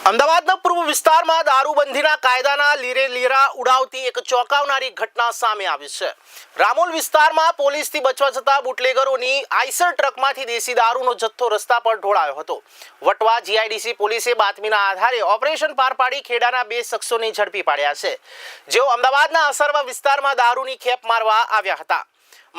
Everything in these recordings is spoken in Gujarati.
અમદાવાદના પૂર્વ વિસ્તારમાં દારૂબંધીના કાયદાના લીરેલીરા ઉડાવતી એક ચોંકાવનારી ઘટના સામે આવી છે। રામોલ વિસ્તારમાં પોલીસથી બચવા જતા બુટલેગરોની આઈસર ટ્રકમાંથી દેશી દારૂનો જથ્થો રસ્તા પર ઢોળાયો હતો। વટવા જીઆઈડીસી પોલીસે બાતમીના આધારે ઓપરેશન પાર પાડી ખેડાના 2 શખ્સોને ઝડપી પાડ્યા છે, જેઓ અમદાવાદના અસરવા વિસ્તારમાં દારૂની ખેપ મારવા આવ્યા હતા।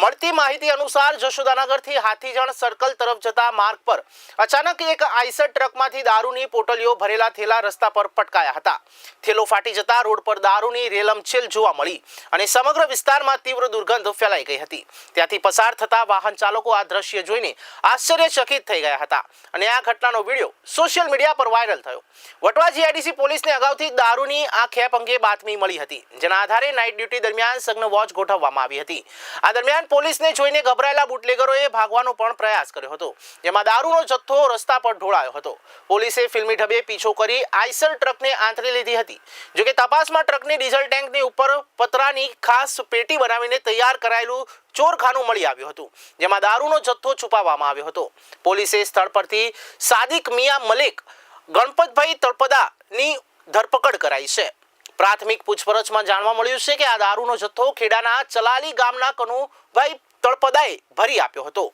મળતી માહિતી અનુસાર જશોદાનગરથી હાથીજણ સર્કલ તરફ જતા માર્ગ પર અચાનક એક આઈસર ટ્રકમાંથી દારૂની પોટલીઓ ભરેલા થેલા રસ્તા પર પટકાયા હતા। થેલો ફાટી જતા રોડ પર દારૂની રેલમછેલ જોવા મળી અને સમગ્ર વિસ્તારમાં તીવ્ર દુર્ગંધ ફેલાઈ ગઈ હતી। ત્યાંથી પસાર થતા વાહન ચાલકો આ દ્રશ્ય જોઈને આશ્ચર્યચકિત થઈ ગયા હતા અને આ ઘટનાનો વિડીયો સોશિયલ મીડિયા પર વાયરલ થયો। વટવા જીઆઈડીસી પોલીસને અગાઉથી દારૂની આ ખેપ અંગે બાતમી મળી હતી, જેના આધારે નાઇટ ડ્યુટી દરમિયાન સઘન વોચ ગોઠવવામાં આવી હતી। આ દરમિયાન પોલીસને જોઈને ગભરાયેલા બુટલેગરોએ ભાગવાનો પણ પ્રયાસ કર્યો હતો, જેમાં દારૂનો જથ્થો રસ્તા પર ઢોળાયો હતો। પોલીસે ફિલ્મી ઢબે પીછો કરી આઈસર ટ્રકને આંતરી લીધી હતી। જોકે તપાસમાં ટ્રકની ડીઝલ ટેન્કની ઉપર પતરાની ખાસ પેટી બનાવીને તૈયાર કરાયેલું ચોરખાનું મળી આવ્યું હતું, જેમાં દારૂનો જથ્થો છુપાવવામાં આવ્યો હતો। પોલીસે સ્થળ પરથી સાદિક મિયા મલિક ગણપતભાઈ તળપદાની ધરપકડ કરાઈ છે। પ્રાથમિક પૂછપરછમાં જાણવા મળ્યું છે કે આ દારૂનો જથ્થો ખેડાના ચલાલી ગામના કનુભાઈ તળપદાએ ભરી આપ્યો હતો।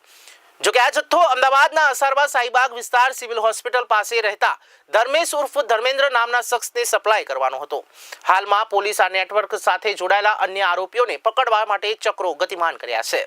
જોકે આ જથ્થો અમદાવાદના અસારવા સાઈબાગ વિસ્તાર સિવિલ હોસ્પિટલ પાસે રહેતા ધર્મેશ ઉર્ફ ધર્મેન્દ્ર નામના શખ્સને સપ્લાય કરવાનો હતો। હાલમાં પોલીસ આ નેટવર્ક સાથે જોડાયેલા અન્ય આરોપીઓને પકડવા માટે ચક્રો ગતિમાન કર્યા છે।